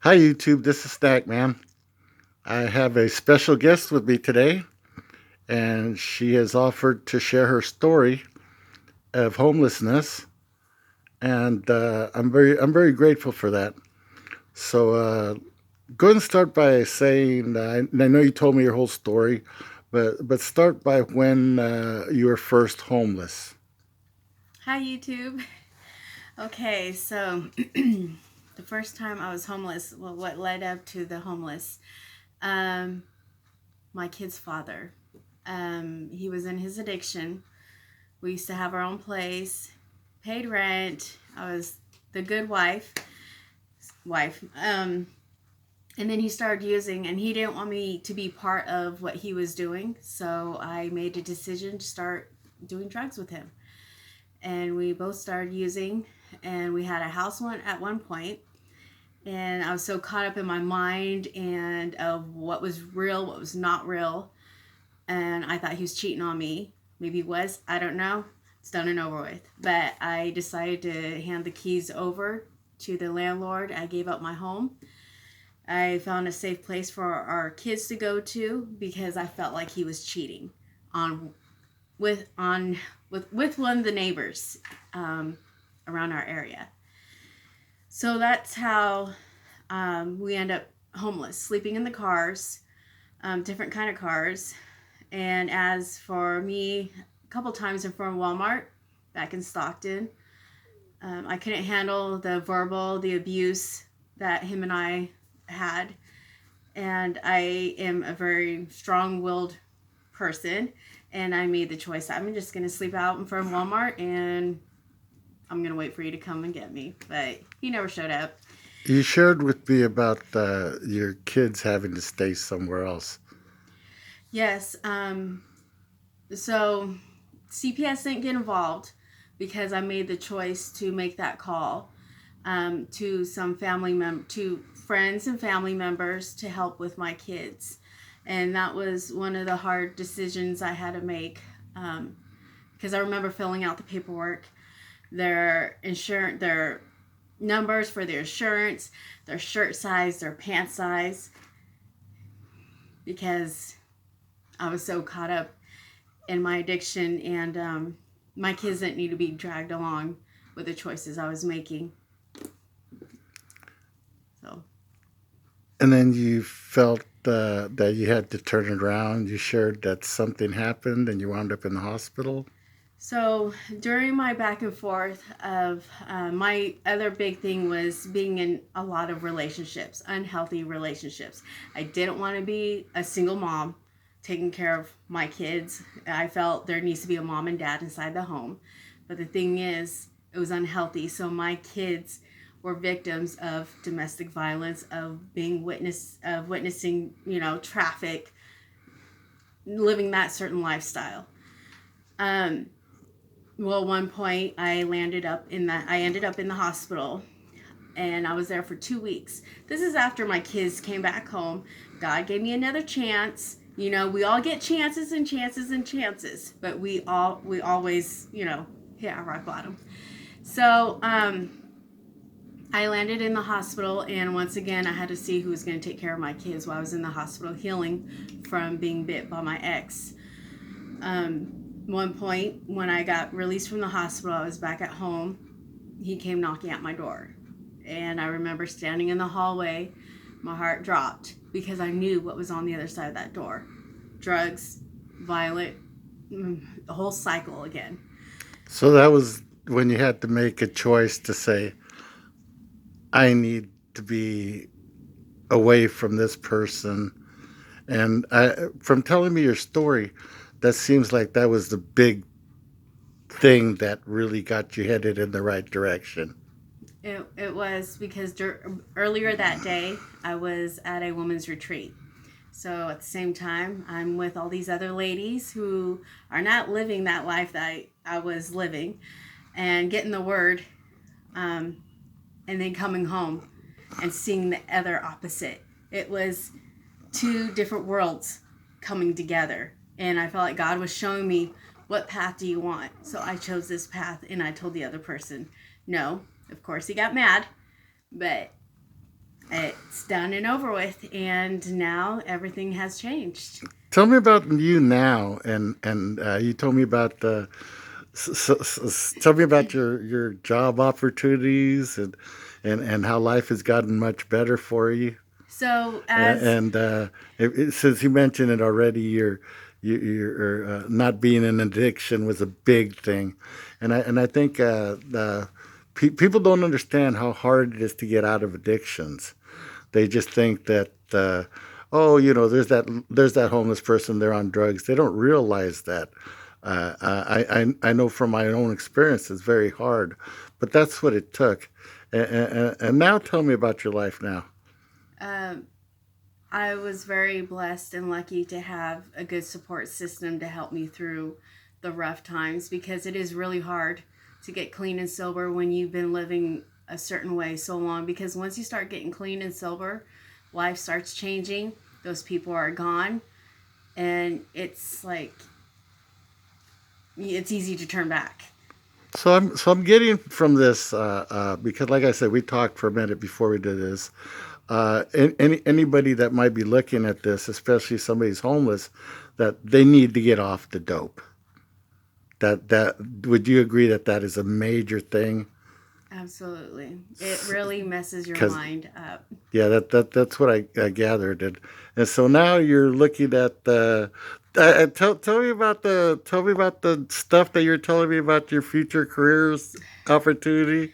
Hi, YouTube. This is Stack Man. I have a special guest with me today, and she has offered to share her story of homelessness, and I'm very grateful for that. So, go ahead and start by saying, I know you told me your whole story, but start by when you were first homeless. Hi, YouTube. Okay, so the first time I was homeless, well, what led up to the homeless? Um, my kid's father. He was in his addiction. We used to have our own place, paid rent. I was the good wife. And then he started using, and he didn't want me to be part of what he was doing. So I made a decision to start doing drugs with him. And we both started using, and we had a house one at one point, and I was so caught up in my mind and of what was real, what was not real, and I thought he was cheating on me. Maybe he was, I don't know. It's done and over with. But I decided to hand the keys over to the landlord. I gave up my home. I found a safe place for our kids to go to because I felt like he was cheating on on with one of the neighbors um, around our area. So that's how we end up homeless, sleeping in the cars, different kind of cars. And as for me, a couple times in front of Walmart back in Stockton, I couldn't handle the abuse that him and I had. And I am a very strong willed person. And I made the choice that I'm just going to sleep out in front of Walmart and I'm going to wait for you to come and get me. But he never showed up. You shared with me about your kids having to stay somewhere else. Yes. So CPS didn't get involved because I made the choice to make that call to some to friends and family members to help with my kids, and that was one of the hard decisions I had to make because I remember filling out the paperwork, their numbers for their insurance, their shirt size, their pant size, because I was so caught up in my addiction, and my kids didn't need to be dragged along with the choices I was making. So, And then you felt that you had to turn it around. You shared that something happened and you wound up in the hospital. so during my back and forth of my other big thing was being in a lot of relationships, unhealthy relationships. I didn't want to be a single mom taking care of my kids. I felt there needs to be a mom and dad inside the home. But the thing is, it was unhealthy. So my kids were victims of domestic violence, of witnessing, traffic, living that certain lifestyle. Um, well, one point I ended up in the hospital, and I was there for 2 weeks. This is after my kids came back home. God gave me another chance. We all get chances and chances and chances, but we always, hit our rock bottom. So I landed in the hospital, and once again, I had to see who was going to take care of my kids while I was in the hospital healing from being bit by my ex. One point, when I got released from the hospital, I was back at home. He came knocking at my door. And I remember standing in the hallway, my heart dropped because I knew what was on the other side of that door: drugs, violent, the whole cycle again. So that was when you had to make a choice to say, I need to be away from this person. And from telling me your story, that seems like that was the big thing that really got you headed in the right direction. It was because earlier that day, I was at a women's retreat. So at the same time, I'm with all these other ladies who are not living that life that I was living, and getting the word, um, and then coming home and seeing the other opposite. It was two different worlds coming together. And I felt like God was showing me, what path do you want? So I chose this path, and I told the other person no. Of course, he got mad, but it's done and over with, and now everything has changed. Tell me about you now, and you told me about the. Tell me about your job opportunities and how life has gotten much better for you. So as And since you mentioned it already, you're not being in addiction was a big thing, and I think people don't understand how hard it is to get out of addictions. They just think that oh, there's that homeless person, they're on drugs. They don't realize that. I know from my own experience it's very hard, but that's what it took. And now tell me about your life now. um, I was very blessed and lucky to have a good support system to help me through the rough times, because it is really hard to get clean and sober when you've been living a certain way so long. Because once you start getting clean and sober, life starts changing. Those people are gone, and it's like it's easy to turn back. So I'm getting from this because, like I said, we talked for a minute before we did this. Anybody that might be looking at this, especially somebody's homeless, that they need to get off the dope. That would you agree that that is a major thing? Absolutely. It really messes your Because mind up. yeah, that's what I gathered, and so now you're looking at the. Tell me about the stuff that you're telling me about your future careers opportunity.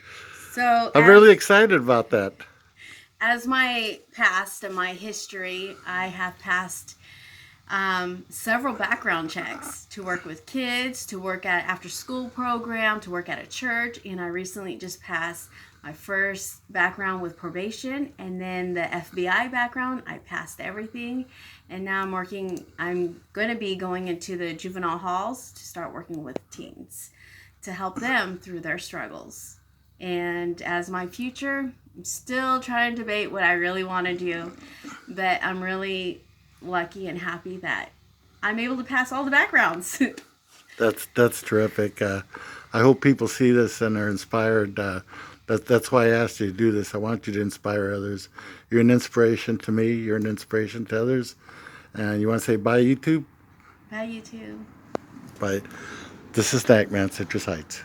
So I'm really excited about that. as my past and my history, I have passed several background checks to work with kids, to work at after school program, to work at a church, and I recently just passed my first background with probation, and then the FBI background. I passed everything, and now I'm going to be going into the juvenile halls to start working with teens to help them through their struggles. And as my future, I'm still trying to debate what I really want to do, but I'm really lucky and happy that I'm able to pass all the backgrounds. That's terrific. I hope people see this and are inspired. That's why I asked you to do this. I want you to inspire others. You're an inspiration to me. You're an inspiration to others. And you want to say bye, YouTube? Bye, you too. Bye. This is Snackman, Citrus Heights.